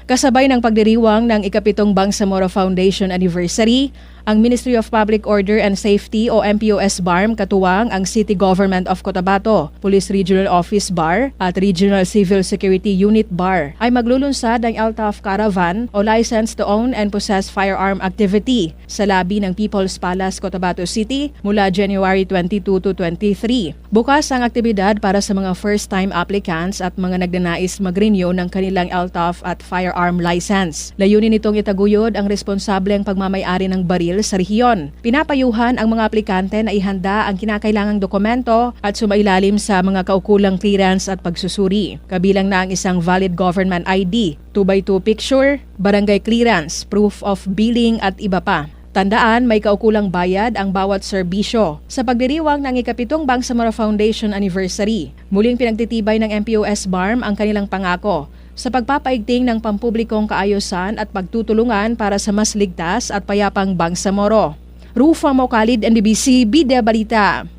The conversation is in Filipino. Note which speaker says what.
Speaker 1: Kasabay ng pagdiriwang ng ika-7 Bangsamoro Foundation Anniversary, ang Ministry of Public Order and Safety o MPOS BARM katuwang ang City Government of Cotabato, Police Regional Office BAR at Regional Civil Security Unit BAR ay maglulunsad ng LTOF Caravan o License to Own and Possess Firearm Activity sa labi ng People's Palace, Cotabato City mula January 22 to 23. Bukas ang aktibidad para sa mga first-time applicants at mga nagnanais mag-renew ng kanilang LTOF at firearm license. Layunin nitong itaguyod ang responsableng pagmamay-ari ng baril sa rehiyon. Pinapayuhan ang mga aplikante na ihanda ang kinakailangang dokumento at sumailalim sa mga kaukulang clearance at pagsusuri. Kabilang na ang isang valid government ID, 2x2 picture, barangay clearance, proof of billing at iba pa. Tandaan, may kaukulang bayad ang bawat serbisyo. Sa pagdiriwang ng ika-7 Bangsamoro Foundation Anniversary, muling pinagtitibay ng MPOS BARM ang kanilang pangako sa pagpapaigting ng pampublikong kaayusan at pagtutulungan para sa mas ligtas at payapang Bangsamoro. Rufa Mocalid, NDBC, Bida Balita.